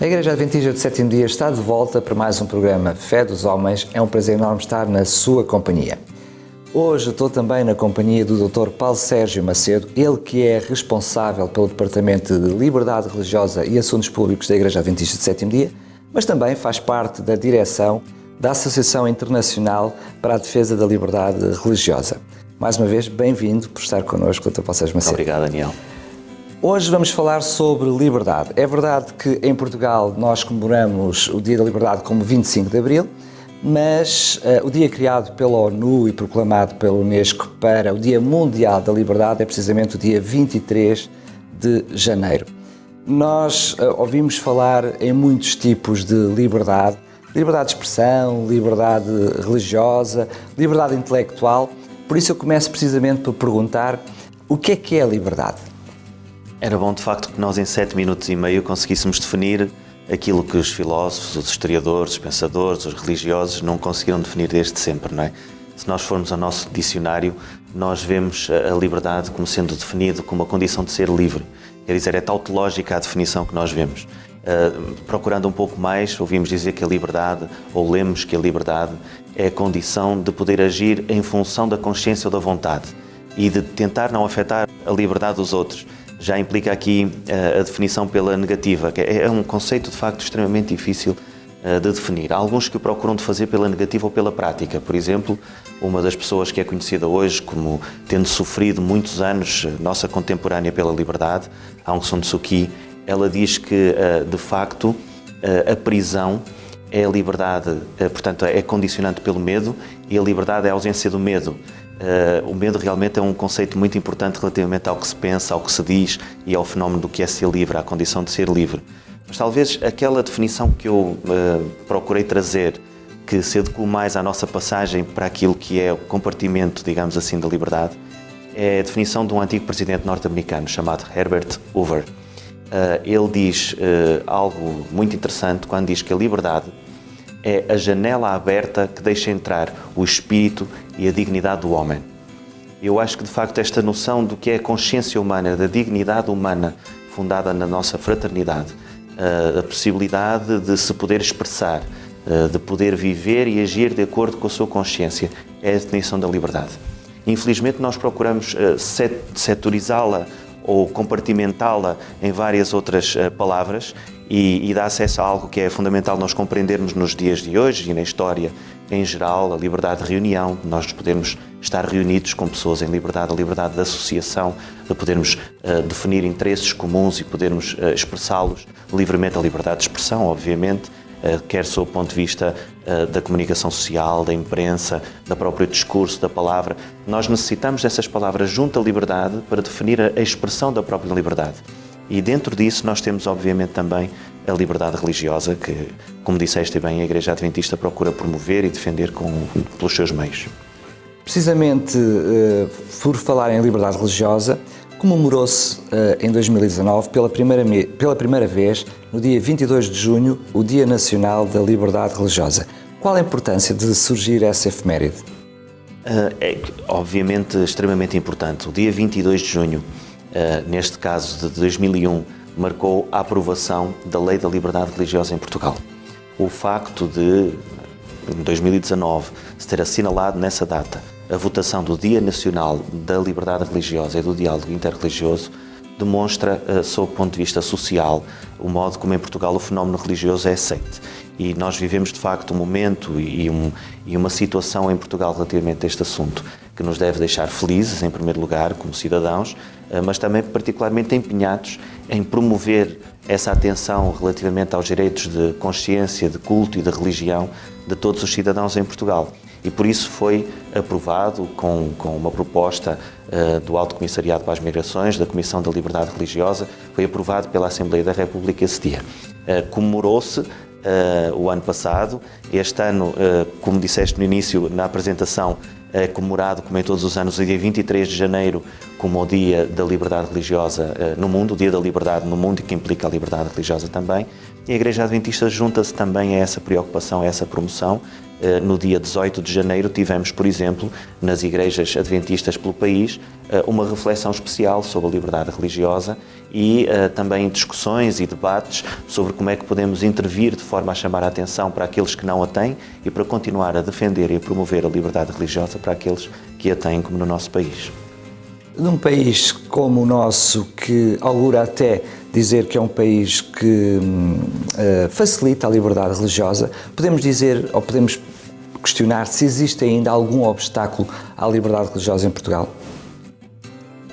A Igreja Adventista do Sétimo Dia está de volta para mais um programa Fé dos Homens. É um prazer enorme estar na sua companhia. Hoje estou também na companhia do Dr. Paulo Sérgio Macedo, ele que é responsável pelo Departamento de Liberdade Religiosa e Assuntos Públicos da Igreja Adventista do Sétimo Dia, mas também faz parte da direção da Associação Internacional para a Defesa da Liberdade Religiosa. Mais uma vez, bem-vindo por estar connosco, Dr. Paulo Sérgio Macedo. Obrigado, Daniel. Hoje vamos falar sobre liberdade. É verdade que em Portugal nós comemoramos o Dia da Liberdade como 25 de Abril, mas o dia criado pela ONU e proclamado pela Unesco para o Dia Mundial da Liberdade é precisamente o dia 23 de janeiro. Nós ouvimos falar em muitos tipos de liberdade, liberdade de expressão, liberdade religiosa, liberdade intelectual, por isso eu começo precisamente por perguntar o que é a liberdade? Era bom, de facto, que nós em 7 minutos e meio conseguíssemos definir aquilo que os filósofos, os historiadores, os pensadores, os religiosos não conseguiram definir desde sempre, não é? Se nós formos ao nosso dicionário, nós vemos a liberdade como sendo definido como a condição de ser livre. Quer dizer, é tautológica a definição que nós vemos. Procurando um pouco mais, ouvimos dizer que a liberdade, ou lemos que a liberdade é a condição de poder agir em função da consciência ou da vontade e de tentar não afetar a liberdade dos outros. Já implica aqui a definição pela negativa, que é um conceito de facto extremamente difícil de definir. Há alguns que o procuram de fazer pela negativa ou pela prática. Por exemplo, uma das pessoas que é conhecida hoje como tendo sofrido muitos anos, nossa contemporânea pela liberdade, Aung San Suu Kyi, ela diz que de facto a prisão é a liberdade, portanto é condicionante pelo medo, e a liberdade é a ausência do medo. O medo realmente é um conceito muito importante relativamente ao que se pensa, ao que se diz e ao fenómeno do que é ser livre, à condição de ser livre. Mas talvez aquela definição que eu procurei trazer, que se adequa mais à nossa passagem para aquilo que é o compartimento, digamos assim, da liberdade, é a definição de um antigo presidente norte-americano chamado Herbert Hoover. Ele diz algo muito interessante quando diz que a liberdade é a janela aberta que deixa entrar o espírito e a dignidade do homem. Eu acho que, de facto, esta noção do que é a consciência humana, da dignidade humana fundada na nossa fraternidade, a possibilidade de se poder expressar, de poder viver e agir de acordo com a sua consciência, é a definição da liberdade. Infelizmente, nós procuramos setorizá-la ou compartimentá-la em várias outras palavras e dá acesso a algo que é fundamental nós compreendermos nos dias de hoje e na história em geral, a liberdade de reunião, nós podemos estar reunidos com pessoas em liberdade, a liberdade de associação, de podermos definir interesses comuns e podermos expressá-los livremente, a liberdade de expressão, obviamente, quer sob o ponto de vista da comunicação social, da imprensa, do próprio discurso, da palavra. Nós necessitamos dessas palavras junto à liberdade para definir a expressão da própria liberdade. E dentro disso nós temos, obviamente, também a liberdade religiosa, que, como disseste bem, a Igreja Adventista procura promover e defender pelos seus meios. Precisamente por falar em liberdade religiosa, comemorou-se em 2019 pela primeira vez, no dia 22 de junho, o Dia Nacional da Liberdade Religiosa. Qual a importância de surgir essa efeméride? É, obviamente, extremamente importante. O dia 22 de junho, neste caso de 2001, marcou a aprovação da Lei da Liberdade Religiosa em Portugal. O facto de, em 2019, se ter assinalado nessa data a votação do Dia Nacional da Liberdade Religiosa e do Diálogo Interreligioso demonstra, sob o ponto de vista social, o modo como em Portugal o fenómeno religioso é aceite. E nós vivemos, de facto, um momento e uma situação em Portugal relativamente a este assunto que nos deve deixar felizes, em primeiro lugar, como cidadãos, mas também particularmente empenhados em promover essa atenção relativamente aos direitos de consciência, de culto e de religião de todos os cidadãos em Portugal. E por isso foi aprovado com uma proposta do Alto Comissariado para as Migrações, da Comissão da Liberdade Religiosa, foi aprovado pela Assembleia da República esse dia. Comemorou-se o ano passado, este ano, como disseste no início, na apresentação, é comemorado, como em todos os anos, o dia 23 de janeiro, como o Dia da Liberdade Religiosa no mundo, o Dia da Liberdade no mundo, que implica a liberdade religiosa também. E a Igreja Adventista junta-se também a essa preocupação, a essa promoção, No dia 18 de janeiro tivemos, por exemplo, nas igrejas adventistas pelo país, uma reflexão especial sobre a liberdade religiosa e também discussões e debates sobre como é que podemos intervir de forma a chamar a atenção para aqueles que não a têm e para continuar a defender e a promover a liberdade religiosa para aqueles que a têm, como no nosso país. Num país como o nosso, que augura até dizer que é um país que facilita a liberdade religiosa, podemos dizer ou podemos questionar se existe ainda algum obstáculo à liberdade religiosa em Portugal?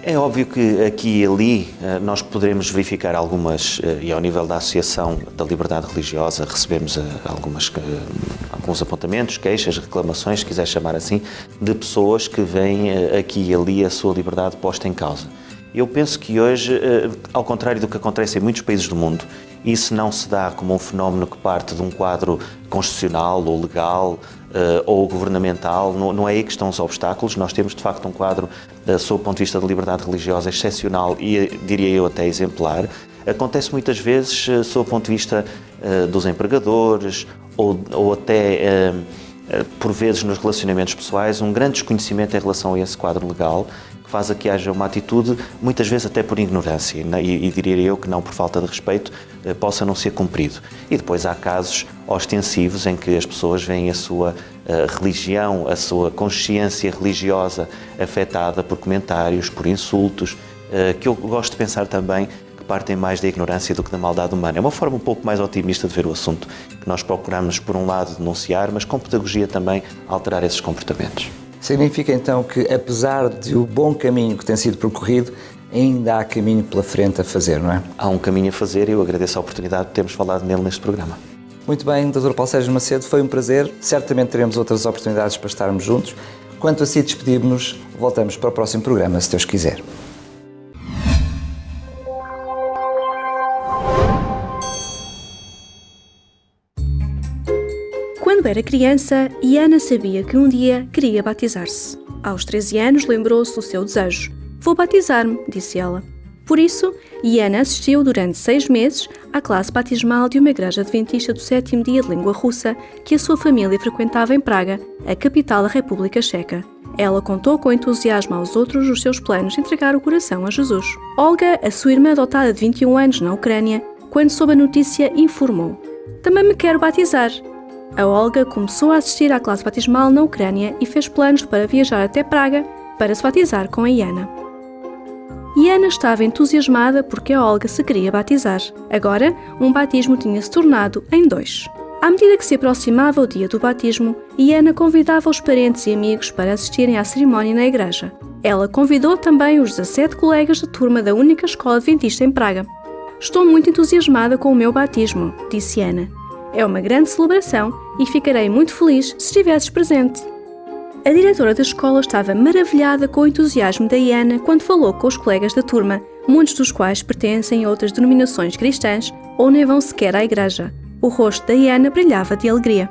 É óbvio que aqui e ali nós poderemos verificar algumas, e ao nível da Associação da Liberdade Religiosa recebemos alguns apontamentos, queixas, reclamações, se quiser chamar assim, de pessoas que veem aqui e ali a sua liberdade posta em causa. Eu penso que hoje, ao contrário do que acontece em muitos países do mundo, isso não se dá como um fenómeno que parte de um quadro constitucional ou legal ou governamental, não é aí que estão os obstáculos. Nós temos, de facto, um quadro, sob o ponto de vista da liberdade religiosa, excepcional e, diria eu, até exemplar. Acontece muitas vezes, sob o ponto de vista dos empregadores ou até, por vezes, nos relacionamentos pessoais, um grande desconhecimento em relação a esse quadro legal, faz a que haja uma atitude, muitas vezes até por ignorância, e diria eu que não por falta de respeito, possa não ser cumprido. E depois há casos ostensivos em que as pessoas veem a sua religião, a sua consciência religiosa afetada por comentários, por insultos, que eu gosto de pensar também que partem mais da ignorância do que da maldade humana. É uma forma um pouco mais otimista de ver o assunto, que nós procuramos, por um lado, denunciar, mas com pedagogia também alterar esses comportamentos. Significa então que, apesar do bom caminho que tem sido percorrido, ainda há caminho pela frente a fazer, não é? Há um caminho a fazer e eu agradeço a oportunidade de termos falado nele neste programa. Muito bem, Dr. Paulo Sérgio Macedo, foi um prazer. Certamente teremos outras oportunidades para estarmos juntos. Quanto a si, despedimos-nos. Voltamos para o próximo programa, se Deus quiser. Quando era criança, Iana sabia que um dia queria batizar-se. Aos 13 anos, lembrou-se do seu desejo. Vou batizar-me, disse ela. Por isso, Iana assistiu durante 6 meses à classe batismal de uma igreja adventista do 7º dia de língua russa que a sua família frequentava em Praga, a capital da República Checa. Ela contou com entusiasmo aos outros os seus planos de entregar o coração a Jesus. Olga, a sua irmã adotada de 21 anos na Ucrânia, quando soube a notícia, informou: "Também me quero batizar." A Olga começou a assistir à classe batismal na Ucrânia e fez planos para viajar até Praga para se batizar com a Iana. Iana estava entusiasmada porque a Olga se queria batizar. Agora, um batismo tinha se tornado em 2. À medida que se aproximava o dia do batismo, Iana convidava os parentes e amigos para assistirem à cerimónia na igreja. Ela convidou também os 17 colegas de turma da única escola adventista em Praga. "Estou muito entusiasmada com o meu batismo", disse Iana. "É uma grande celebração e ficarei muito feliz se estivesses presente." A diretora da escola estava maravilhada com o entusiasmo da Iana quando falou com os colegas da turma, muitos dos quais pertencem a outras denominações cristãs ou nem vão sequer à igreja. O rosto da Iana brilhava de alegria.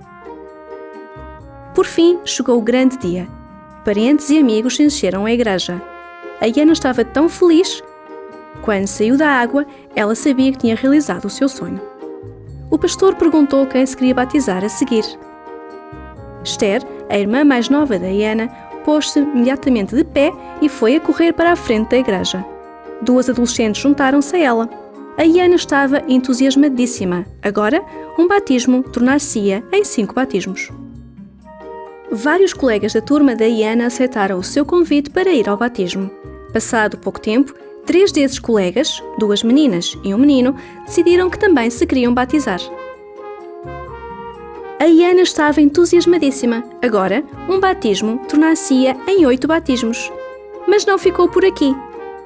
Por fim, chegou o grande dia. Parentes e amigos encheram a igreja. A Iana estava tão feliz. Quando saiu da água, ela sabia que tinha realizado o seu sonho. O pastor perguntou quem se queria batizar a seguir. Esther, a irmã mais nova da Iana, pôs-se imediatamente de pé e foi a correr para a frente da igreja. 2 adolescentes juntaram-se a ela. A Iana estava entusiasmadíssima. Agora, um batismo tornar-se-ia em 5 batismos. Vários colegas da turma da Iana aceitaram o seu convite para ir ao batismo. Passado pouco tempo, 3 desses colegas, 2 meninas e um menino, decidiram que também se queriam batizar. A Iana estava entusiasmadíssima. Agora, um batismo tornar-se-ia em 8 batismos. Mas não ficou por aqui.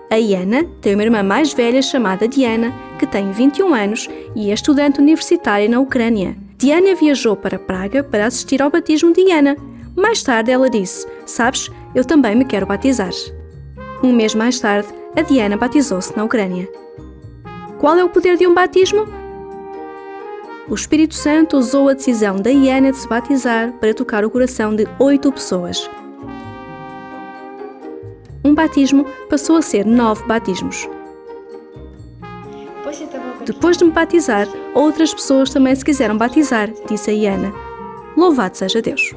A Iana tem uma irmã mais velha chamada Diana, que tem 21 anos e é estudante universitária na Ucrânia. Diana viajou para Praga para assistir ao batismo de Iana. Mais tarde ela disse: "Sabes, eu também me quero batizar." Um mês mais tarde, a Diana batizou-se na Ucrânia. Qual é o poder de um batismo? O Espírito Santo usou a decisão da Iana de se batizar para tocar o coração de 8 pessoas. Um batismo passou a ser 9 batismos. Depois de me batizar, outras pessoas também se quiseram batizar, disse a Iana. Louvado seja Deus!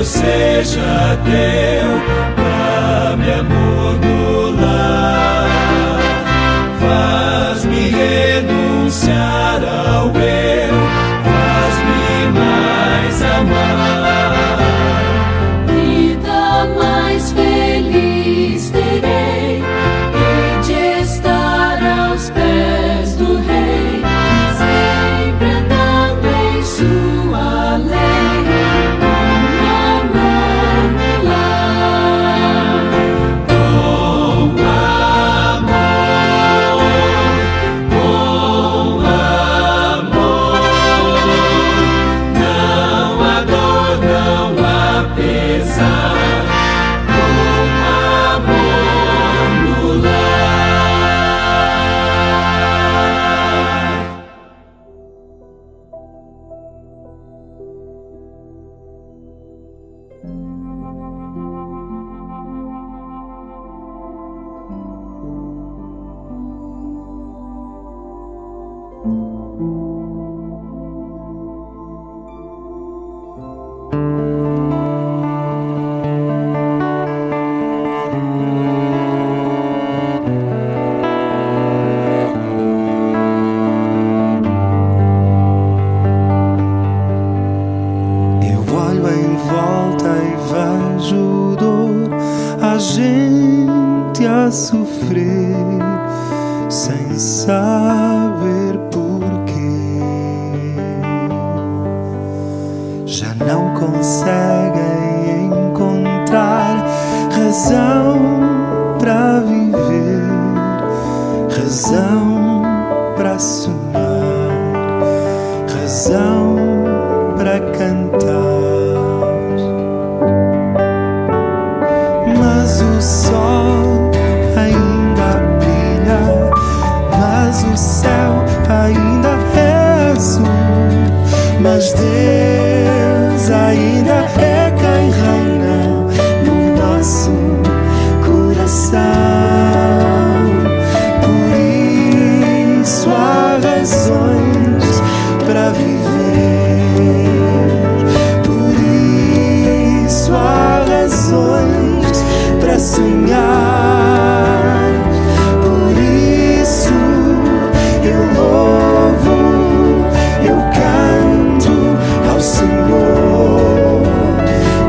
Seja teu, dá-me amor no lar, faz-me renunciar ao eu, faz-me mais amar. Vida mais feliz terei, hei de estar aos pés do Rei, sempre andando em sua lei. Com Olho em volta e vejo dor, a gente a sofrer sem saber porquê. Já não conseguem encontrar razão para viver, razão para sonhar, razão para cantar. Mas o sol ainda brilha, mas o céu ainda é azul, mas Deus ainda é quem reina no nosso coração. Por isso há razões para viver, por isso há razões para sonhar. Por isso eu louvo, eu canto ao Senhor,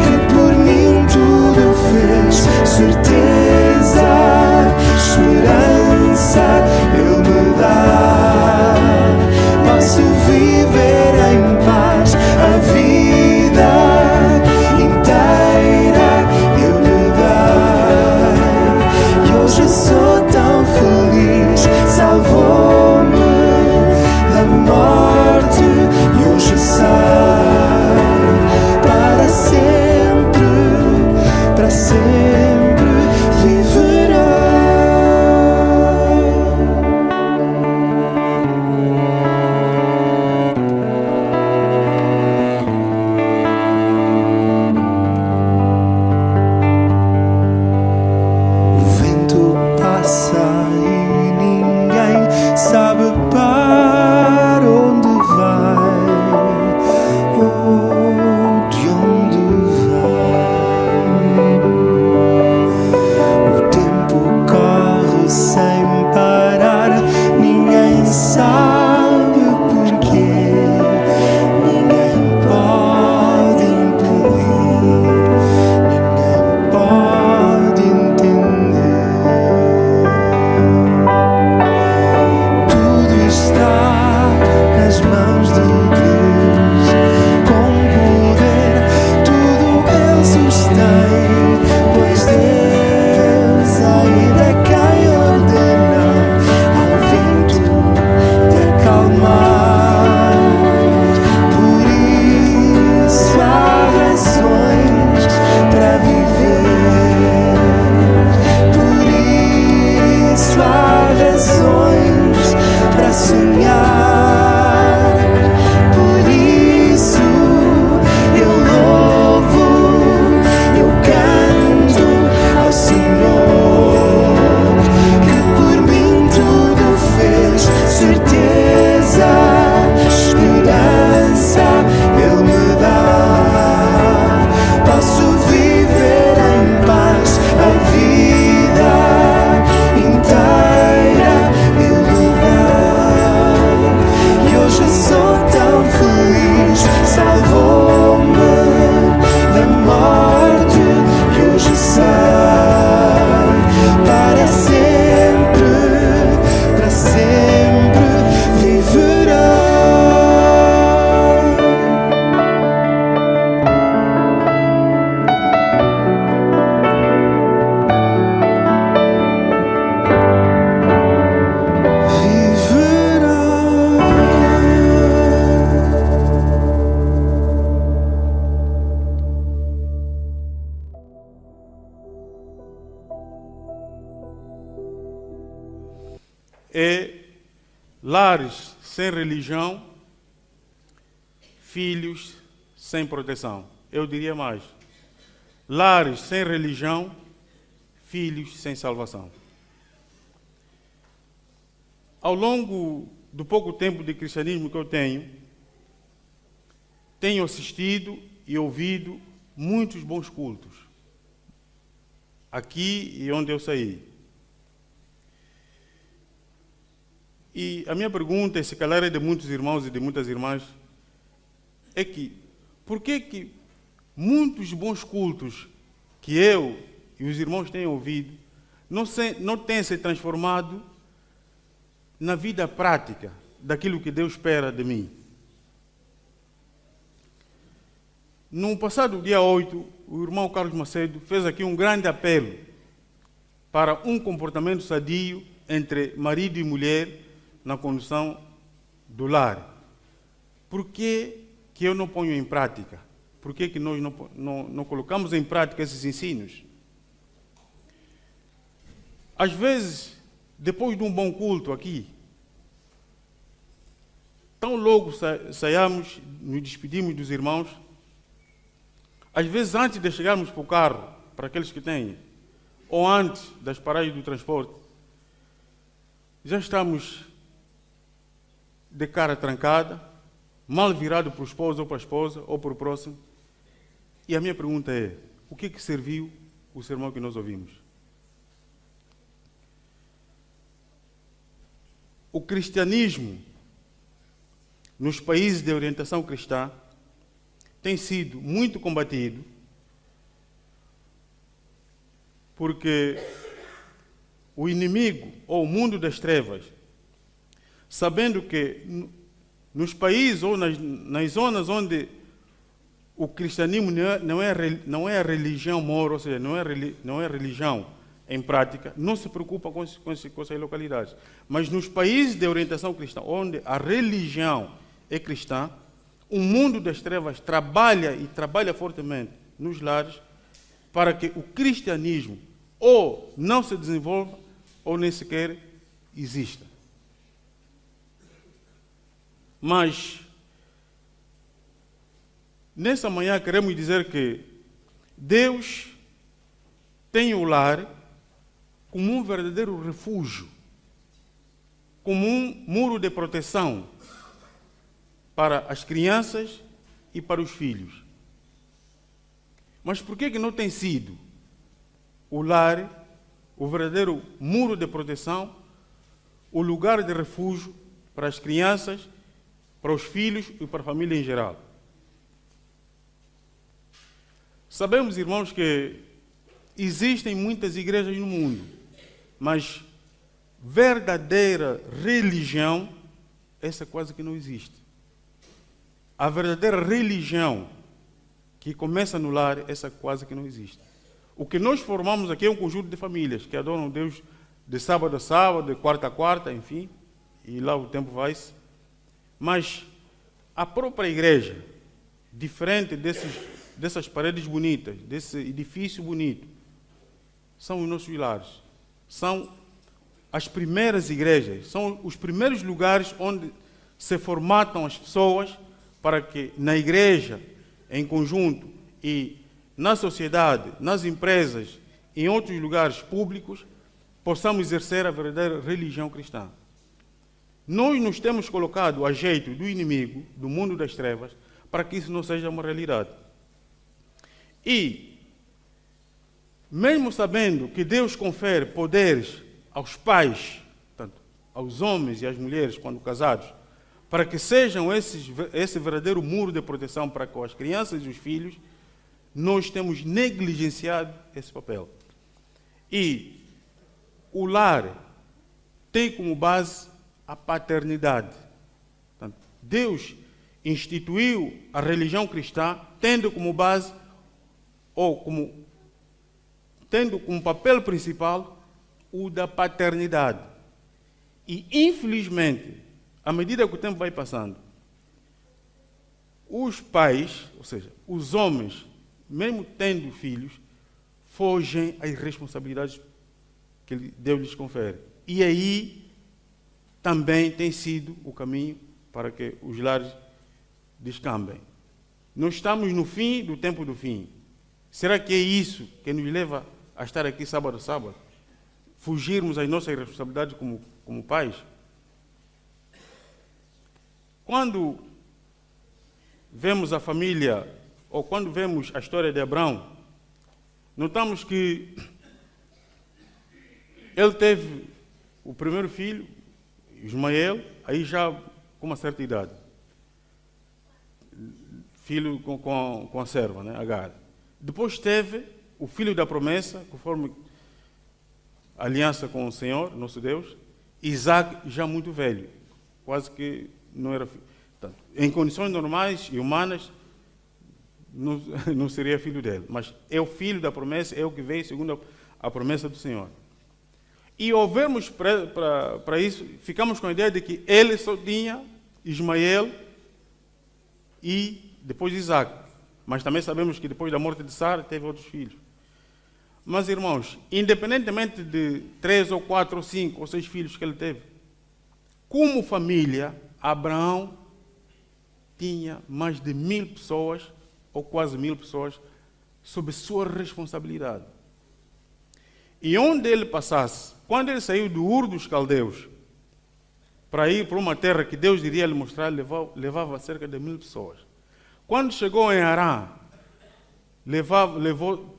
que por mim tudo fez. Certeza, esperança Ele me dá. Posso viver em paz a vida inteira Ele me dá. E hoje sou tão feliz, salvou-me da morte e hoje sai para sempre viverá. O vento passa e ninguém sabe para onde vai ou de onde vai. O tempo corre sem parar, ninguém sabe porquê, ninguém pode impedir, ninguém pode entender. Tudo está nas mãos de Deus, com poder tudo Ele sustém, pois Deus ainda é quem ordena ao vento te acalmar. Por isso há razões para viver, por isso há razões para sonhar. Por isso eu louvo, eu canto ao Senhor, que por mim tudo fez. Certeza, esperança Ele me dá. Posso viver em paz a vida inteira Ele me dá. E hoje sou tão feliz, salvou-me da morte e hoje sai para sempre viverá. É lares sem religião, filhos sem proteção. Eu diria mais: lares sem religião, filhos sem salvação. Ao longo do pouco tempo de cristianismo que eu tenho assistido e ouvido muitos bons cultos, aqui e onde eu saí. E a minha pergunta, se calhar é de muitos irmãos e de muitas irmãs, é que por que muitos bons cultos que eu e os irmãos têm ouvido não têm se transformado na vida prática daquilo que Deus espera de mim. No passado dia 8, o irmão Carlos Macedo fez aqui um grande apelo para um comportamento sadio entre marido e mulher na condução do lar. Por que eu não ponho em prática? Por que nós não colocamos em prática esses ensinos? Às vezes, depois de um bom culto aqui, tão logo saiamos, nos despedimos dos irmãos, às vezes antes de chegarmos para o carro, para aqueles que têm, ou antes das paragens do transporte, já estamos de cara trancada, mal virado para o esposo ou para a esposa ou para o próximo. E a minha pergunta é, o que serviu o sermão que nós ouvimos? O cristianismo, nos países de orientação cristã, tem sido muito combatido porque o inimigo ou o mundo das trevas, sabendo que nos países ou nas zonas onde o cristianismo não é a religião mora, ou seja, não é religião em prática, não se preocupa com essas localidades. Mas nos países de orientação cristã, onde a religião é cristã, o mundo das trevas trabalha fortemente nos lares para que o cristianismo ou não se desenvolva ou nem sequer exista. Mas, nessa manhã queremos dizer que Deus tem o lar como um verdadeiro refúgio, como um muro de proteção para as crianças e para os filhos. Mas por que não tem sido o lar, o verdadeiro muro de proteção, o lugar de refúgio para as crianças, para os filhos e para a família em geral? Sabemos, irmãos, que existem muitas igrejas no mundo, mas verdadeira religião, essa quase que não existe. A verdadeira religião que começa no lar, essa quase que não existe. O que nós formamos aqui é um conjunto de famílias que adoram Deus de sábado a sábado, de quarta a quarta, enfim, e lá o tempo vai-se. Mas a própria igreja, diferente dessas paredes bonitas, desse edifício bonito, são os nossos lares. São as primeiras igrejas, são os primeiros lugares onde se formatam as pessoas para que na igreja, em conjunto, e na sociedade, nas empresas, em outros lugares públicos, possamos exercer a verdadeira religião cristã. Nós nos temos colocado a jeito do inimigo, do mundo das trevas, para que isso não seja uma realidade. E, mesmo sabendo que Deus confere poderes aos pais, tanto aos homens e às mulheres, quando casados, para que sejam esse verdadeiro muro de proteção para com as crianças e os filhos, nós temos negligenciado esse papel. E o lar tem como base a paternidade. Portanto, Deus instituiu a religião cristã tendo como base, tendo como papel principal o da paternidade. E, infelizmente, à medida que o tempo vai passando, os pais, ou seja, os homens, mesmo tendo filhos, fogem às responsabilidades que Deus lhes confere. E aí também tem sido o caminho para que os lares descambem. Nós estamos no fim do tempo do fim. Será que é isso que nos leva a estar aqui sábado a sábado? Fugirmos às nossas responsabilidades como pais? Quando vemos a família, ou quando vemos a história de Abraão, notamos que ele teve o primeiro filho, Ismael, aí já com uma certa idade. filho com a serva, né, Agar. Depois teve o filho da promessa, conforme a aliança com o Senhor, nosso Deus, Isaac já muito velho, quase que não era filho. Portanto, em condições normais e humanas, não seria filho dele, mas é o filho da promessa, é o que veio segundo a promessa do Senhor. E ao vermos para isso, ficamos com a ideia de que ele só tinha Ismael e depois Isaac. Mas também sabemos que depois da morte de Sara teve outros filhos. Mas, irmãos, independentemente de 3 ou 4 ou 5 ou 6 filhos que ele teve, como família, Abraão tinha mais de 1000 pessoas, ou quase 1000 pessoas, sob sua responsabilidade. E onde ele passasse, quando ele saiu do Ur dos Caldeus, para ir para uma terra que Deus iria lhe mostrar, levava cerca de 1000 pessoas. Quando chegou em Harã,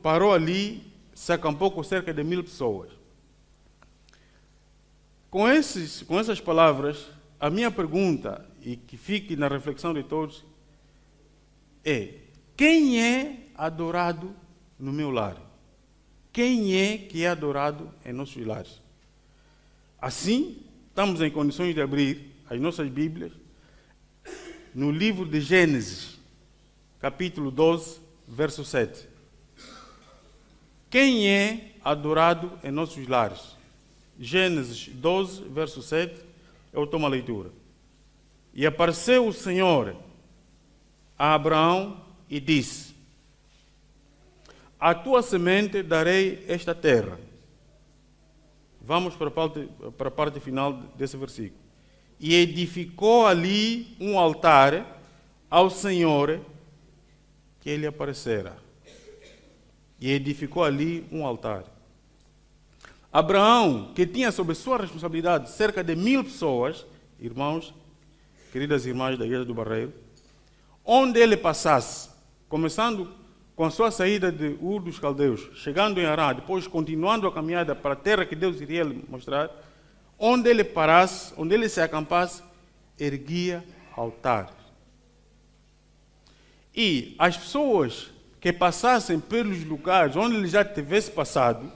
parou ali, se acampou com cerca de 1000 pessoas. Com essas palavras, a minha pergunta, e que fique na reflexão de todos, é: quem é adorado no meu lar? Quem é que é adorado em nossos lares? Assim, estamos em condições de abrir as nossas Bíblias no livro de Gênesis, capítulo 12, verso 7. Quem é adorado em nossos lares? Gênesis 12, verso 7, eu tomo a leitura. E apareceu o Senhor a Abraão e disse: a tua semente darei esta terra. Vamos para a parte final desse versículo. E edificou ali um altar ao Senhor que ele aparecera. E edificou ali um altar. Abraão, que tinha sob sua responsabilidade cerca de 1000 pessoas, irmãos, queridas irmãs da Igreja do Barreiro, onde ele passasse, começando com a sua saída de Ur dos Caldeus, chegando em Harã, depois continuando a caminhada para a terra que Deus iria lhe mostrar, onde ele parasse, onde ele se acampasse, erguia altares. E as pessoas que passassem pelos lugares onde ele já tivesse passado,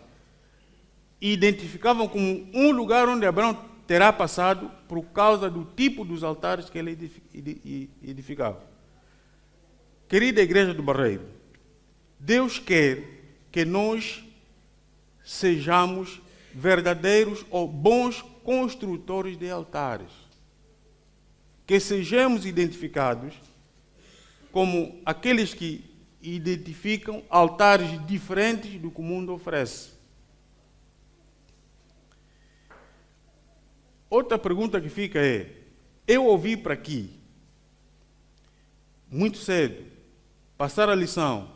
identificavam como um lugar onde Abraão terá passado por causa do tipo dos altares que ele edificava. Querida Igreja do Barreiro, Deus quer que nós sejamos verdadeiros ou bons construtores de altares. Que sejamos identificados como aqueles que identificam altares diferentes do que o mundo oferece. Outra pergunta que fica é: eu ouvi para aqui, muito cedo, passar a lição,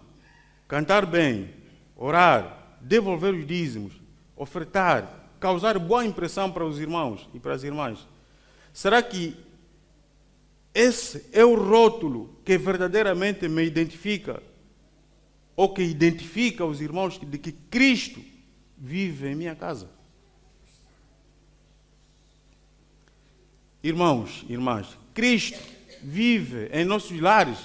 cantar bem, orar, devolver os dízimos, ofertar, causar boa impressão para os irmãos e para as irmãs. Será que esse é o rótulo que verdadeiramente me identifica, ou que identifica os irmãos de que Cristo vive em minha casa? Irmãos, irmãs, Cristo vive em nossos lares.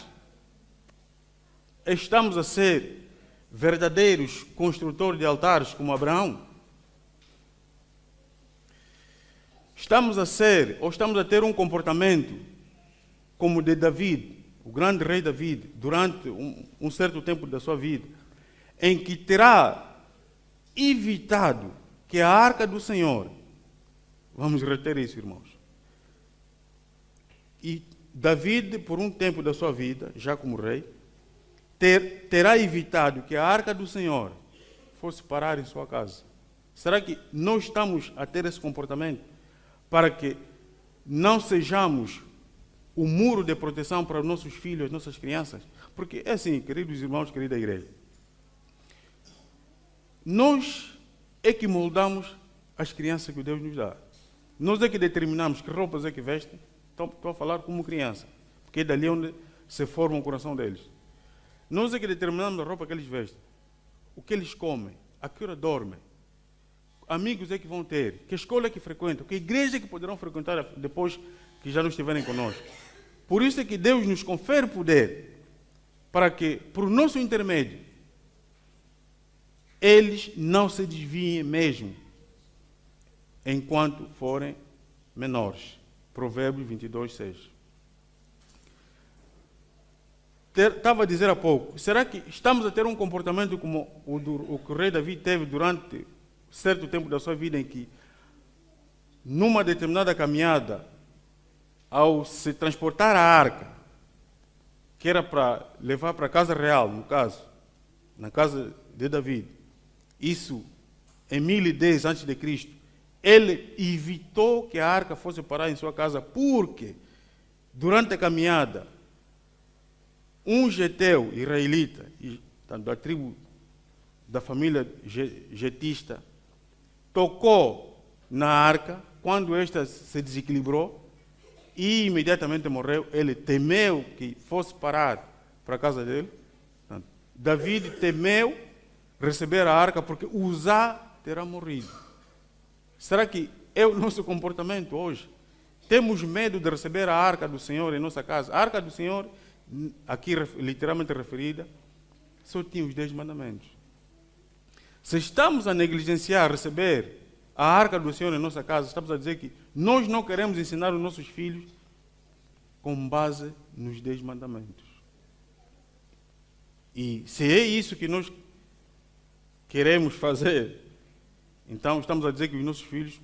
Estamos a ser verdadeiros construtores de altares como Abraão? Estamos a ser, ou estamos a ter um comportamento como o de David, o grande rei David, durante um certo tempo da sua vida, em que terá evitado que a arca do Senhor, vamos reter isso, irmãos, e David, por um tempo da sua vida, já como rei, terá evitado que a arca do Senhor fosse parar em sua casa. Será que nós estamos a ter esse comportamento para que não sejamos o muro de proteção para os nossos filhos, nossas crianças? Porque é assim, queridos irmãos, querida igreja, nós é que moldamos as crianças que Deus nos dá. Nós é que determinamos que roupas é que vestem. Estou a falar como criança, porque é dali onde se forma o coração deles. Nós é que determinamos a roupa que eles vestem, o que eles comem, a que hora dormem, amigos é que vão ter, que escola é que frequentam, que igreja é que poderão frequentar depois que já não estiverem conosco. Por isso é que Deus nos confere poder para que, por nosso intermédio, eles não se desviem mesmo, enquanto forem menores. Provérbios 22, 6. Estava a dizer há pouco, será que estamos a ter um comportamento como o que o rei Davi teve durante certo tempo da sua vida, em que, numa determinada caminhada, ao se transportar a arca, que era para levar para a casa real, no caso, na casa de Davi, isso em 1010 a.C., ele evitou que a arca fosse parar em sua casa, porque durante a caminhada, um geteu israelita, da tribo da família getista, tocou na arca. Quando esta se desequilibrou e imediatamente morreu, ele temeu que fosse parar para a casa dele. Davi temeu receber a arca porque Uzá terá morrido. Será que é o nosso comportamento hoje? Temos medo de receber a arca do Senhor em nossa casa? A arca do Senhor, aqui literalmente referida, só tinha os 10 mandamentos. Se estamos a negligenciar receber a arca do Senhor em nossa casa, estamos a dizer que nós não queremos ensinar os nossos filhos com base nos 10 mandamentos. E se é isso que nós queremos fazer, então estamos a dizer que os nossos filhos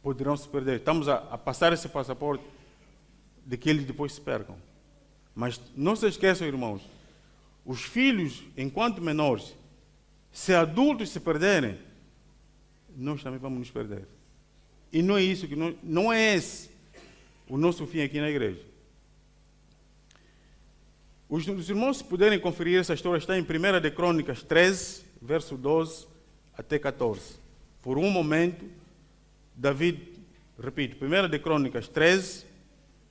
poderão se perder. Estamos a passar esse passaporte de que eles depois se percam. Mas não se esqueçam, irmãos, os filhos, enquanto menores, se adultos se perderem, nós também vamos nos perder. E não é isso que não é esse o nosso fim aqui na igreja. Os irmãos, se puderem conferir essa história, está em 1 de Crônicas 13, verso 12 até 14. Por um momento, Davi, repito, 1 de Crônicas 13,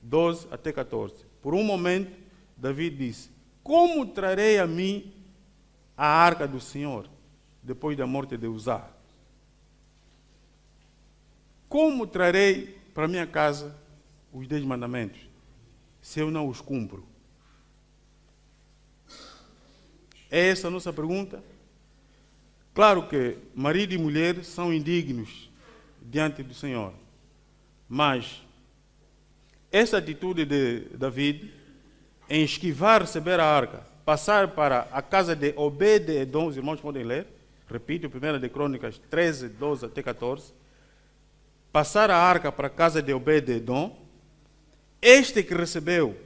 12 até 14. Por um momento, Davi disse: como trarei a mim a arca do Senhor, depois da morte de Uzá? Como trarei para minha casa os 10 mandamentos, se eu não os cumpro? É essa a nossa pergunta? Claro que marido e mulher são indignos diante do Senhor, mas essa atitude de Davi em esquivar receber a arca, passar para a casa de Obed-Edom, os irmãos podem ler, repito, 1 de Crônicas 13, 12 até 14, passar a arca para a casa de Obed-Edom, este que recebeu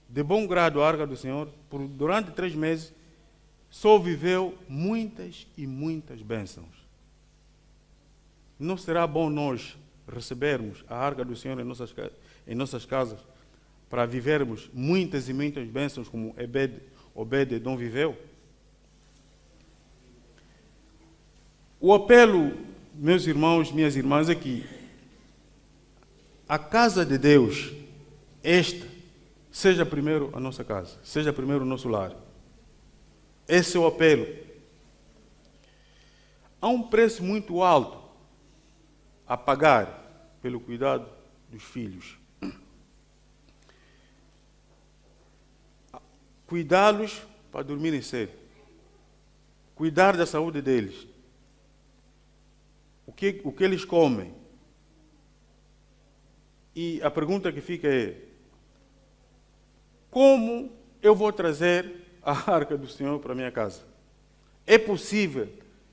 de bom grado a arca do Senhor, durante 3 meses, só viveu muitas e muitas bênçãos. Não será bom nós recebermos a arca do Senhor em nossas casas, para vivermos muitas e muitas bênçãos como Obed-Edom viveu? O apelo, meus irmãos, minhas irmãs, é que a casa de Deus, esta, seja primeiro a nossa casa, seja primeiro o nosso lar. Esse é o apelo. Há um preço muito alto a pagar pelo cuidado dos filhos. Cuidá-los para dormirem cedo. Cuidar da saúde deles. O que eles comem. E a pergunta que fica é: como eu vou trazer a arca do Senhor para a minha casa? É possível,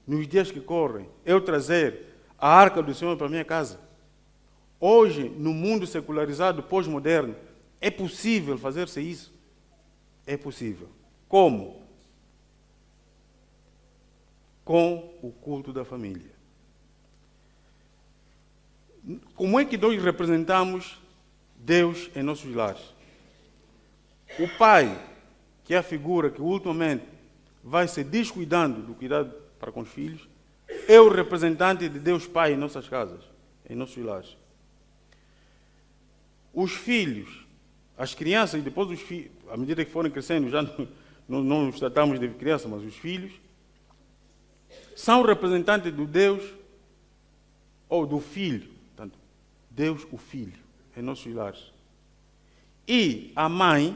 nos dias que correm, eu trazer a arca do Senhor para a minha casa? Hoje, no mundo secularizado, pós-moderno, é possível fazer-se isso? É possível. Como? Com o culto da família. Como é que nós representamos Deus em nossos lares? O pai, que é a figura que ultimamente vai se descuidando do cuidado para com os filhos, é o representante de Deus Pai em nossas casas, em nossos lares. Os filhos, as crianças, e depois os filhos, à medida que forem crescendo, já não nos tratamos de criança, mas os filhos, são representantes do Deus, ou do Filho, portanto, Deus o Filho, em nossos lares. E a mãe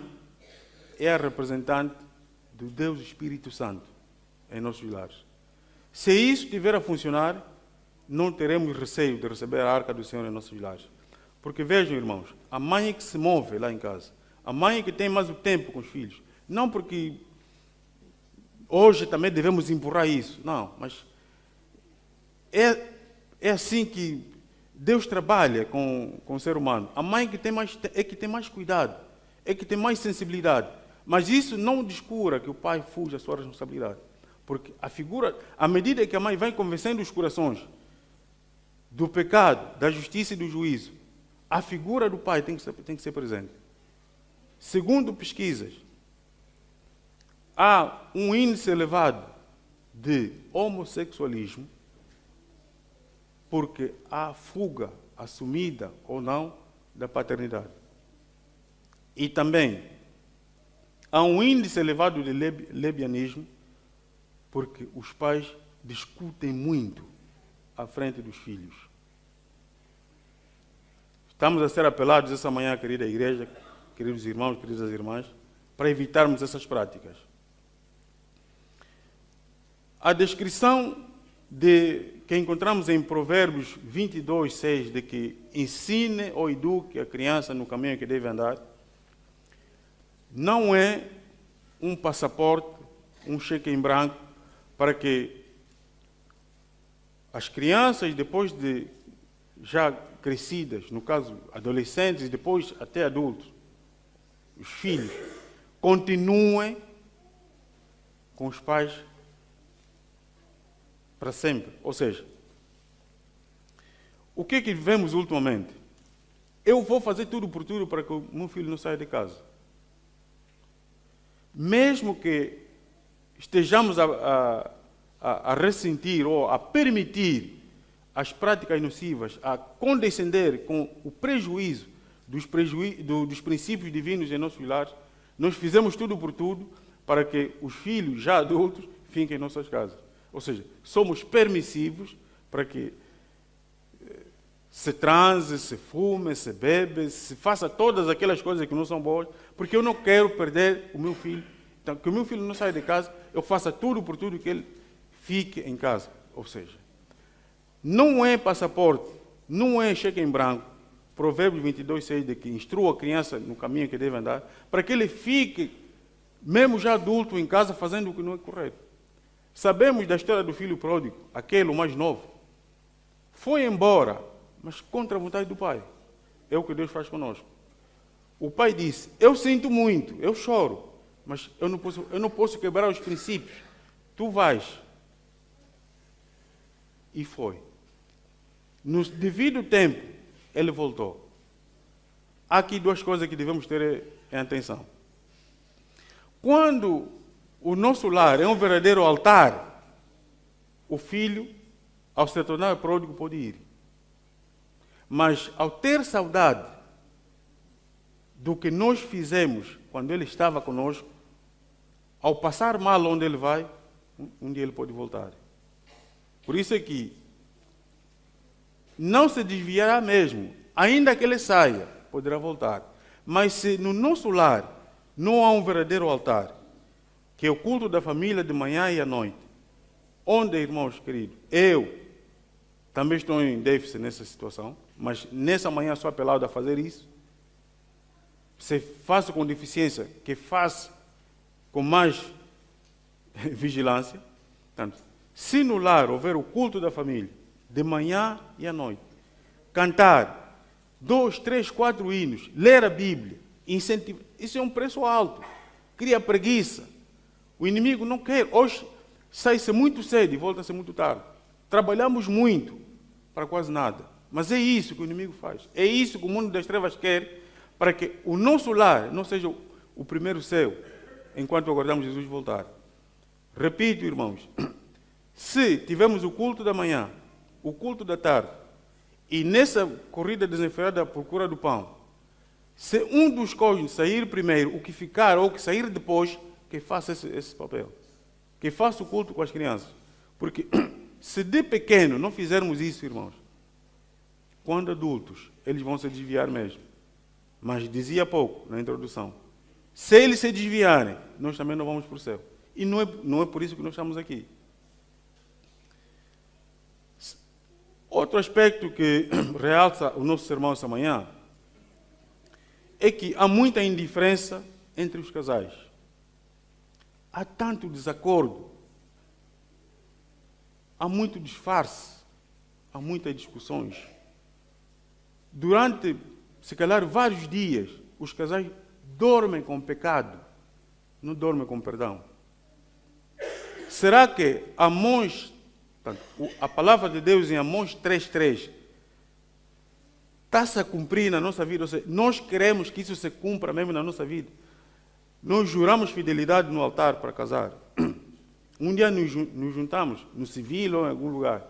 é a representante do Deus Espírito Santo em nossos lares. Se isso estiver a funcionar, não teremos receio de receber a arca do Senhor em nossos lares. Porque vejam, irmãos, a mãe que se move lá em casa, a mãe que tem mais o tempo com os filhos, não porque hoje também devemos empurrar isso, não, mas é assim que Deus trabalha com o ser humano. A mãe que tem mais cuidado, é que tem mais sensibilidade. Mas isso não descura que o pai fuja da sua responsabilidade. Porque a figura, à medida que a mãe vai convencendo os corações do pecado, da justiça e do juízo, a figura do pai tem que ser presente. Segundo pesquisas, há um índice elevado de homossexualismo porque há fuga, assumida ou não, da paternidade. E também há um índice elevado de lesbianismo porque os pais discutem muito à frente dos filhos. Estamos a ser apelados essa manhã, querida igreja, queridos irmãos, queridas irmãs, para evitarmos essas práticas. A descrição que encontramos em Provérbios 22:6, de que ensine ou eduque a criança no caminho que deve andar, não é um passaporte, um cheque em branco, para que as crianças, depois de já crescidas, no caso adolescentes e depois até adultos, os filhos, continuem com os pais para sempre. Ou seja, o que vemos ultimamente? Eu vou fazer tudo por tudo para que o meu filho não saia de casa. Mesmo que estejamos a ressentir ou a permitir as práticas nocivas, a condescender com o prejuízo dos princípios divinos em nossos lares, nós fizemos tudo por tudo para que os filhos já adultos fiquem em nossas casas. Ou seja, somos permissivos para que se transe, se fume, se bebe, se faça todas aquelas coisas que não são boas, porque eu não quero perder o meu filho. Então, que o meu filho não saia de casa, eu faça tudo por tudo que ele fique em casa. Ou seja, não é passaporte, não é cheque em branco. Provérbios 22:6, de que instrua a criança no caminho que deve andar, para que ele fique, mesmo já adulto, em casa, fazendo o que não é correto. Sabemos da história do filho pródigo, aquele, o mais novo. Foi embora, mas contra a vontade do pai. É o que Deus faz conosco. O pai disse, eu sinto muito, eu choro, mas eu não posso quebrar os princípios. Tu vais. E foi. No devido tempo, ele voltou. Há aqui duas coisas que devemos ter em atenção. Quando o nosso lar é um verdadeiro altar, o filho, ao se tornar pródigo, pode ir. Mas ao ter saudade do que nós fizemos quando ele estava conosco, ao passar mal onde ele vai, um dia ele pode voltar. Por isso é que não se desviará mesmo, ainda que ele saia, poderá voltar. Mas se no nosso lar não há um verdadeiro altar, que é o culto da família de manhã e à noite, onde, irmãos queridos, eu também estou em déficit nessa situação, mas nessa manhã sou apelado a fazer isso. Se faço com deficiência, que faça com mais vigilância. Portanto, se no lar houver o culto da família, de manhã e à noite, cantar 2, 3, 4 hinos, ler a Bíblia, incentivar, isso é um preço alto, cria preguiça. O inimigo não quer. Hoje sai-se muito cedo e volta-se muito tarde. Trabalhamos muito para quase nada. Mas é isso que o inimigo faz. É isso que o mundo das trevas quer, para que o nosso lar não seja o primeiro céu, enquanto aguardamos Jesus voltar. Repito, irmãos, se tivermos o culto da manhã, o culto da tarde, e nessa corrida desenfreada à procura do pão, se um dos cônjuges sair primeiro, o que ficar ou o que sair depois, que faça esse papel. Que faça o culto com as crianças. Porque se de pequeno não fizermos isso, irmãos, quando adultos, eles vão se desviar mesmo. Mas dizia há pouco, na introdução, Se eles se desviarem, nós também não vamos para o céu. E não é por isso que nós estamos aqui. Outro aspecto que realça o nosso sermão essa manhã é que há muita indiferença entre os casais. Há tanto desacordo, há muito disfarce, há muitas discussões. Durante, se calhar, vários dias, os casais dormem com pecado, não dormem com perdão. Será que Amós, a palavra de Deus em Amós 3:3, está-se a cumprir na nossa vida? Ou seja, nós queremos que isso se cumpra mesmo na nossa vida. Nós juramos fidelidade no altar para casar. Um dia nos juntamos, no civil ou em algum lugar,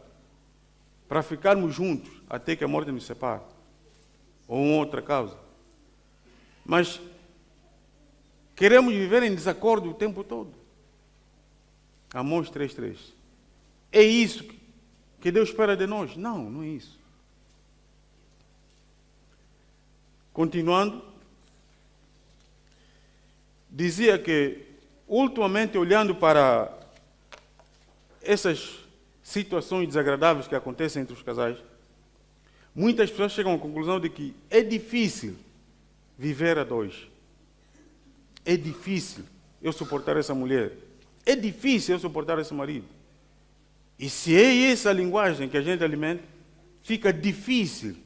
para ficarmos juntos até que a morte nos separe, ou uma outra causa. Mas queremos viver em desacordo o tempo todo. Amós 3:3. É isso que Deus espera de nós? Não, não é isso. Continuando, dizia que, ultimamente, olhando para essas situações desagradáveis que acontecem entre os casais, muitas pessoas chegam à conclusão de que é difícil viver a dois. É difícil eu suportar essa mulher. É difícil eu suportar esse marido. E se é essa a linguagem que a gente alimenta, fica difícil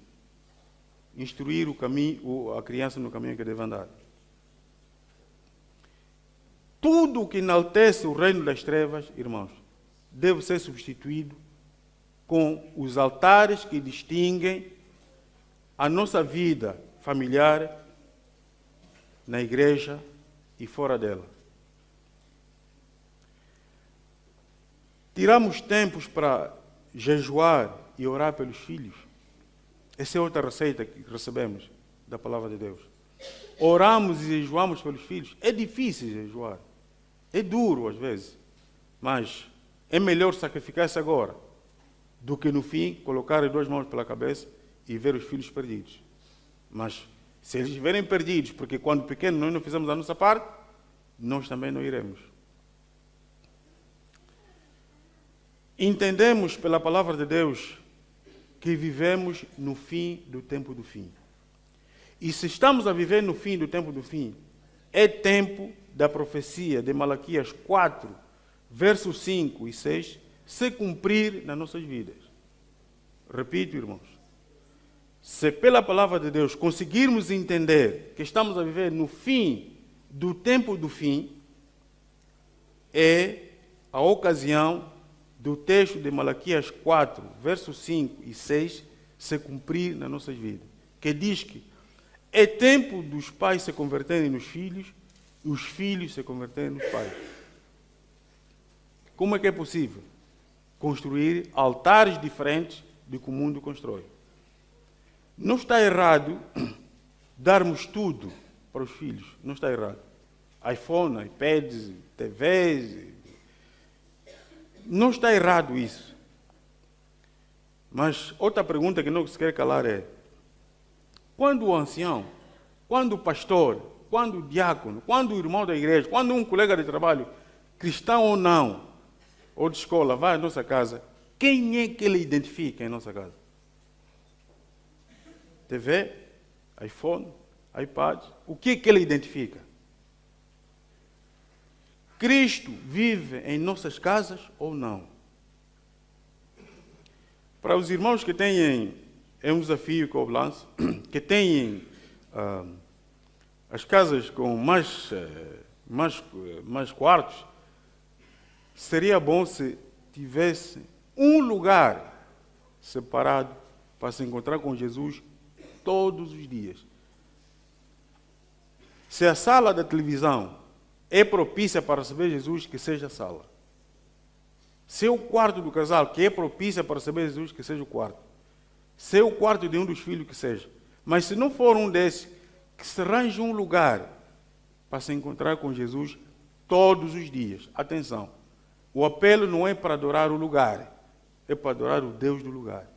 instruir o caminho, a criança no caminho que deve andar. Tudo que enaltece o reino das trevas, irmãos, deve ser substituído com os altares que distinguem a nossa vida familiar na igreja e fora dela. Tiramos tempos para jejuar e orar pelos filhos. Essa é outra receita que recebemos da palavra de Deus. Oramos e jejuamos pelos filhos. É difícil jejuar. É duro às vezes. Mas é melhor sacrificar-se agora do que no fim colocar as duas mãos pela cabeça e ver os filhos perdidos. Mas se eles estiverem perdidos, porque quando pequenos nós não fizemos a nossa parte, nós também não iremos. Entendemos pela palavra de Deus que vivemos no fim do tempo do fim. E se estamos a viver no fim do tempo do fim, é tempo da profecia de Malaquias 4, versos 5 e 6, se cumprir nas nossas vidas. Repito, irmãos, se pela palavra de Deus conseguirmos entender que estamos a viver no fim do tempo do fim, é a ocasião do texto de Malaquias 4, versos 5 e 6, se cumprir nas nossas vidas. Que diz que é tempo dos pais se converterem nos filhos e os filhos se converterem nos pais. Como é que é possível construir altares diferentes do que o mundo constrói? Não está errado darmos tudo para os filhos. Não está errado. iPhone, iPads, TVs. Não está errado isso. Mas outra pergunta que não se quer calar é: quando o ancião, quando o pastor, quando o diácono, quando o irmão da igreja, quando um colega de trabalho, cristão ou não, ou de escola, vai à nossa casa, quem é que ele identifica em nossa casa? TV, iPhone, iPad, o que é que ele identifica? Cristo vive em nossas casas ou não? Para os irmãos que têm, é um desafio que eu lanço, que têm as casas com mais quartos, seria bom se tivesse um lugar separado para se encontrar com Jesus todos os dias. Se a sala da televisão é propícia para receber Jesus, que seja a sala. Se é o quarto do casal que é propícia para receber Jesus, que seja o quarto. Se é o quarto de um dos filhos, que seja. Mas se não for um desses, que se arranje um lugar para se encontrar com Jesus todos os dias. Atenção, o apelo não é para adorar o lugar, é para adorar o Deus do lugar.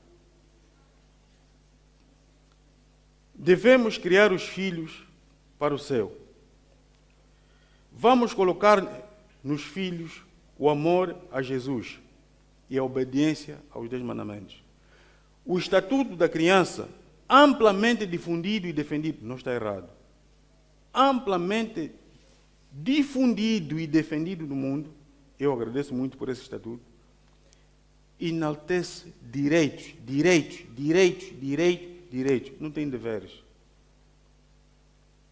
Devemos criar os filhos para o céu. Vamos colocar nos filhos o amor a Jesus e a obediência aos 10 mandamentos. O estatuto da criança, amplamente difundido e defendido, não está errado, amplamente difundido e defendido no mundo, eu agradeço muito por esse estatuto, enaltece direitos, não tem deveres.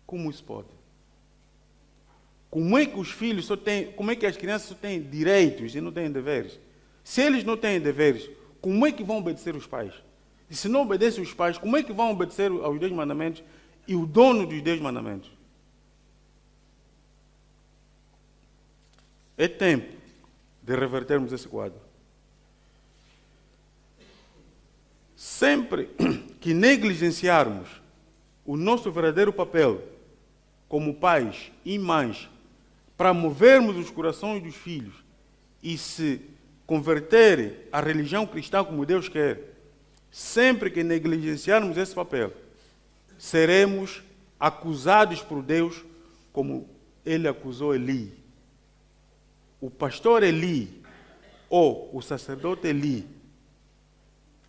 Como isso pode? Como é que os filhos como é que as crianças só têm direitos e não têm deveres? Se eles não têm deveres, como é que vão obedecer os pais? E se não obedecem os pais, como é que vão obedecer aos 10 mandamentos e o dono dos 10 mandamentos? É tempo de revertermos esse quadro. Sempre que negligenciarmos o nosso verdadeiro papel como pais e mães para movermos os corações dos filhos e se converterem à religião cristã como Deus quer, sempre que negligenciarmos esse papel, seremos acusados por Deus como ele acusou Eli. O pastor Eli, ou o sacerdote Eli,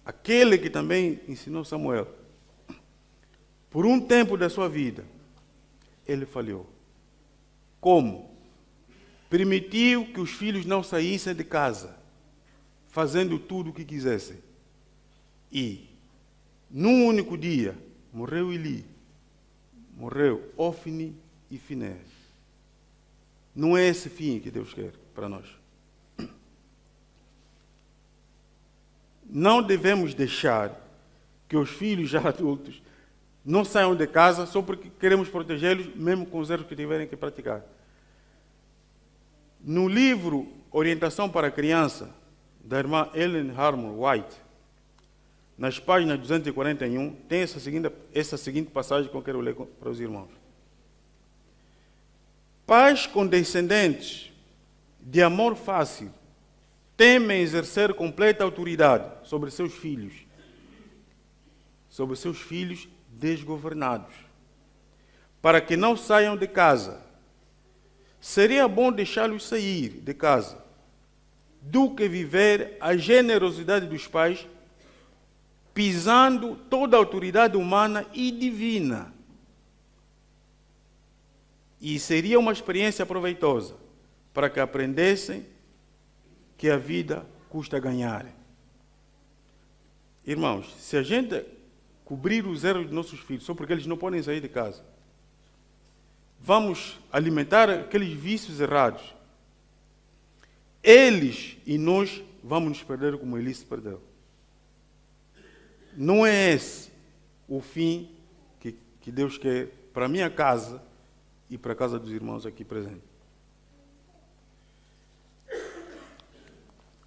aquele que também ensinou Samuel, por um tempo da sua vida, ele falhou. Como? Permitiu que os filhos não saíssem de casa, fazendo tudo o que quisessem. E, num único dia, morreu Eli, morreu Ofni e Finéias. Não é esse fim que Deus quer para nós. Não devemos deixar que os filhos já adultos não saiam de casa só porque queremos protegê-los, mesmo com os erros que tiverem que praticar. No livro Orientação para a Criança, da irmã Ellen Harmon White, nas páginas 241, tem essa seguinte passagem que eu quero ler para os irmãos. Pais condescendentes, de amor fácil, temem exercer completa autoridade sobre seus filhos desgovernados, para que não saiam de casa. Seria bom deixá-los sair de casa, do que viver a generosidade dos pais, pisando toda a autoridade humana e divina. E seria uma experiência proveitosa para que aprendessem que a vida custa ganhar. Irmãos, se a gente cobrir os erros dos nossos filhos só porque eles não podem sair de casa, vamos alimentar aqueles vícios errados. Eles e nós vamos nos perder como Eli se perdeu. Não é esse o fim que Deus quer para a minha casa e para a casa dos irmãos aqui presentes.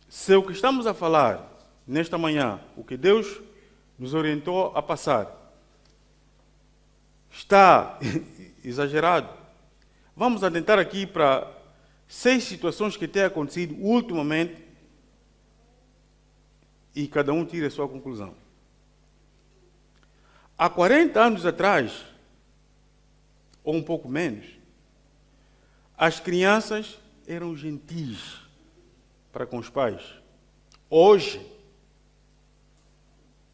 Se o que estamos a falar nesta manhã, o que Deus nos orientou a passar, está exagerado, vamos atentar aqui para 6 situações que têm acontecido ultimamente e cada um tira a sua conclusão. Há 40 anos atrás, ou um pouco menos, as crianças eram gentis para com os pais. Hoje,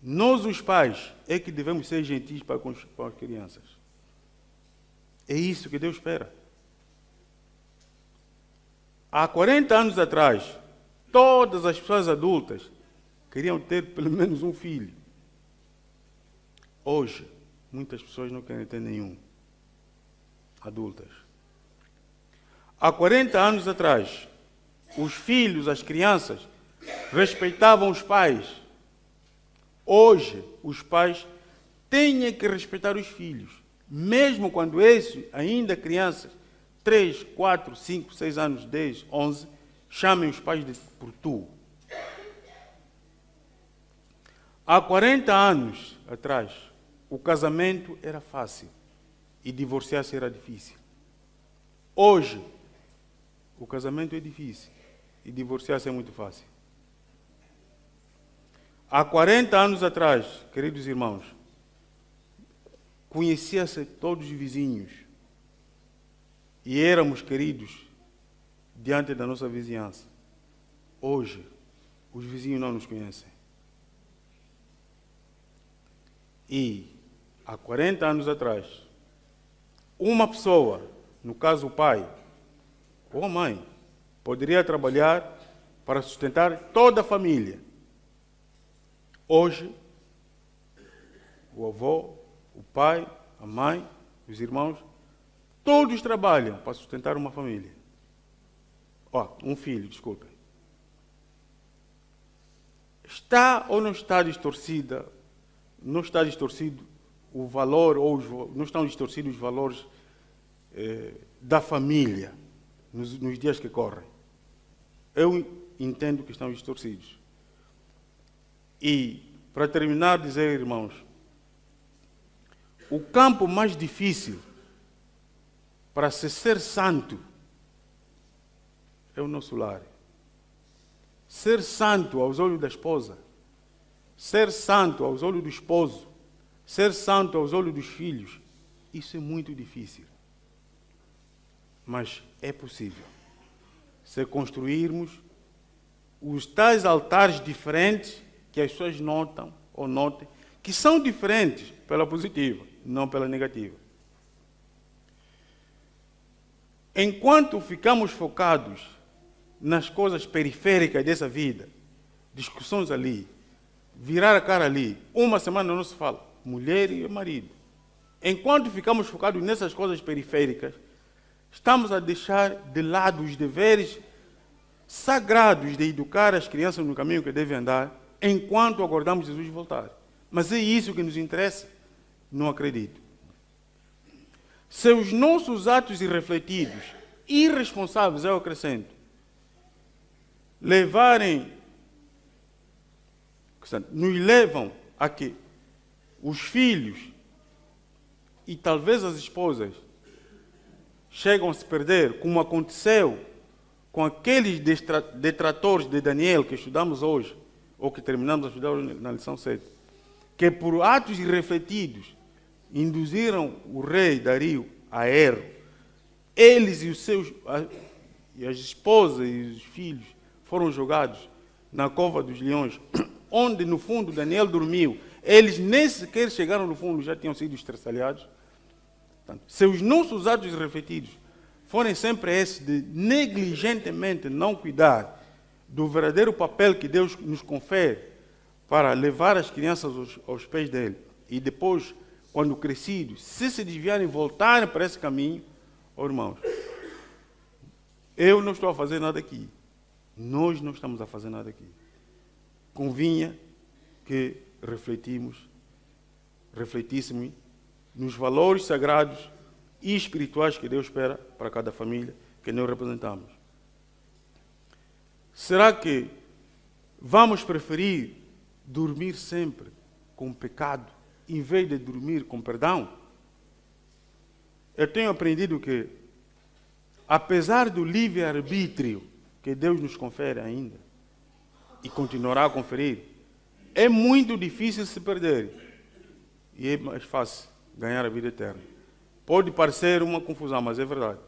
nós os pais é que devemos ser gentis para com as crianças. É isso que Deus espera. Há 40 anos atrás, todas as pessoas adultas queriam ter pelo menos um filho. Hoje, muitas pessoas não querem ter nenhum. Adultas. Há 40 anos atrás, os filhos, as crianças, respeitavam os pais. Hoje, os pais têm que respeitar os filhos, mesmo quando esses, ainda crianças, 3, 4, 5, 6 anos, 10, 11, chamem os pais por tu. Há 40 anos atrás, o casamento era fácil e divorciar-se era difícil. Hoje, o casamento é difícil e divorciar-se é muito fácil. Há 40 anos atrás, queridos irmãos, conhecia-se todos os vizinhos. e éramos queridos diante da nossa vizinhança. Hoje, os vizinhos não nos conhecem. E, há 40 anos atrás, uma pessoa, no caso o pai ou a mãe, poderia trabalhar para sustentar toda a família. Hoje, o avô, o pai, a mãe, os irmãos, todos trabalham para sustentar uma família. Um filho, desculpem. Está ou não está distorcida? Não está distorcido o valor, não estão distorcidos os valores da família nos dias que correm. Eu entendo que estão distorcidos. E, para terminar, dizer, irmãos, o campo mais difícil para se ser santo é o nosso lar. Ser santo aos olhos da esposa, ser santo aos olhos do esposo, ser santo aos olhos dos filhos, isso é muito difícil. Mas é possível. Se construirmos os tais altares diferentes que as pessoas notam ou notem, que são diferentes pela positiva, não pela negativa. Enquanto ficamos focados nas coisas periféricas dessa vida, discussões ali, virar a cara ali, uma semana não se fala, mulher e marido. Enquanto ficamos focados nessas coisas periféricas, estamos a deixar de lado os deveres sagrados de educar as crianças no caminho que devem andar, enquanto aguardamos Jesus voltar. Mas é isso que nos interessa? Não acredito. Se os nossos atos irrefletidos, irresponsáveis, eu acrescento, nos levam a que os filhos e talvez as esposas chegam a se perder, como aconteceu com aqueles detratores de Daniel que estudamos hoje, ou que terminamos a estudar hoje na lição 7, que por atos irrefletidos induziram o rei Dario a erro. Eles e as esposas e os filhos foram jogados na cova dos leões, onde no fundo Daniel dormiu. Eles nem sequer chegaram no fundo, já tinham sido estraçalhados. Portanto, se os nossos atos irrefletidos forem sempre esses de negligentemente não cuidar do verdadeiro papel que Deus nos confere para levar as crianças aos pés dele, e depois, quando crescidos, se desviarem e voltarem para esse caminho, irmãos, eu não estou a fazer nada aqui. Nós não estamos a fazer nada aqui. Convinha que refletíssemos nos valores sagrados e espirituais que Deus espera para cada família que nós representamos. Será que vamos preferir dormir sempre com pecado em vez de dormir com perdão? Eu tenho aprendido que, apesar do livre-arbítrio que Deus nos confere ainda, e continuará a conferir, é muito difícil se perder. E é mais fácil ganhar a vida eterna. Pode parecer uma confusão, mas é verdade.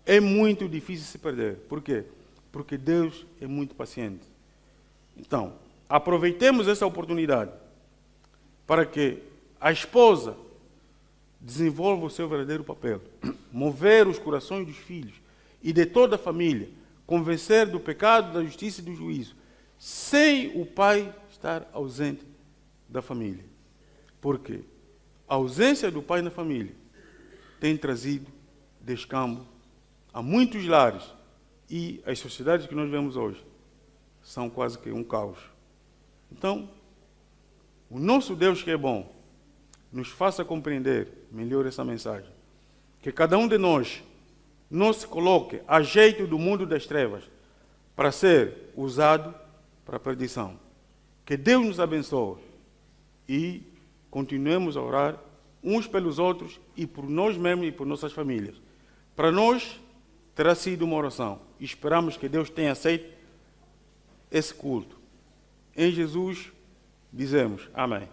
É muito difícil se perder. Por quê? Porque Deus é muito paciente. Então, aproveitemos essa oportunidade para que a esposa desenvolva o seu verdadeiro papel, mover os corações dos filhos e de toda a família, convencer do pecado, da justiça e do juízo, sem o pai estar ausente da família. Porque a ausência do pai na família tem trazido descambo a muitos lares, e as sociedades que nós vemos hoje são quase que um caos. Então, o nosso Deus que é bom, nos faça compreender melhor essa mensagem. Que cada um de nós não se coloque a jeito do mundo das trevas para ser usado para a perdição. Que Deus nos abençoe e continuemos a orar uns pelos outros e por nós mesmos e por nossas famílias. Para nós, terá sido uma oração. E esperamos que Deus tenha aceito esse culto. Em Jesus, dizemos amém.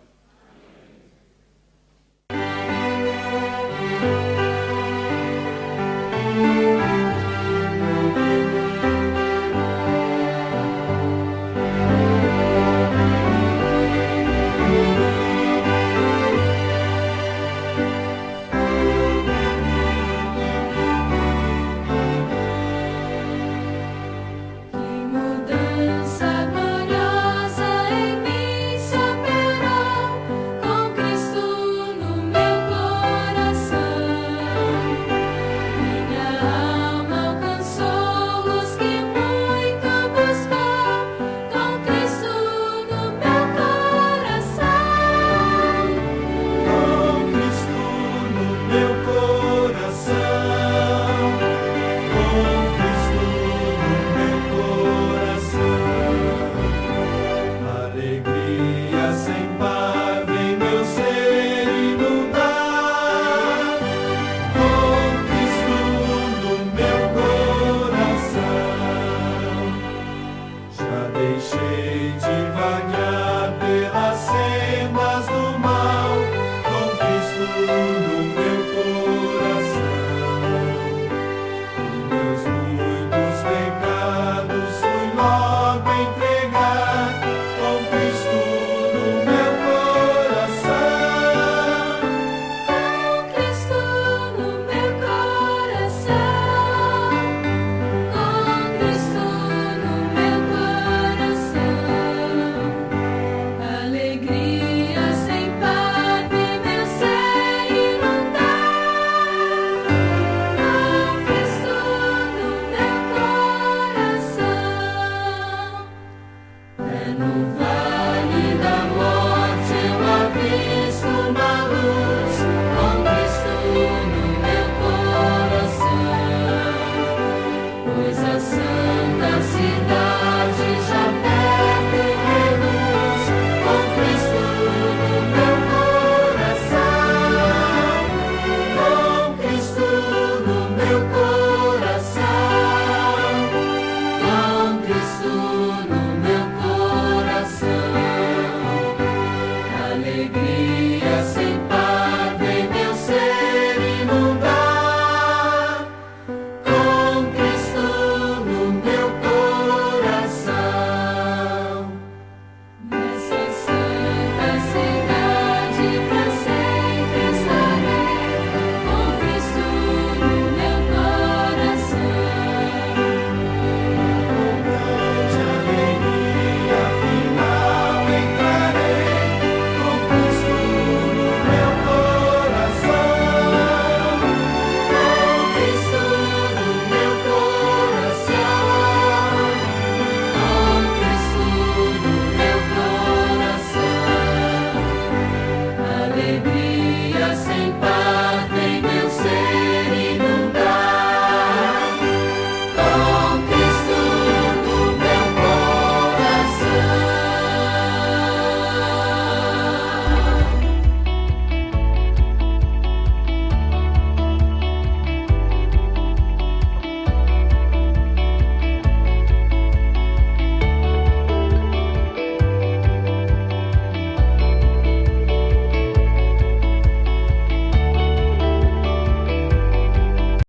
Deixei de vaguear pelas sendas do mal, com Cristo no meu coração. Meus muitos pecados fui logo entregar, com Cristo no meu coração. Com Cristo no meu coração, com Cristo no meu coração, alegria sem par meu ser inundar. Com Cristo no meu coração, renovar.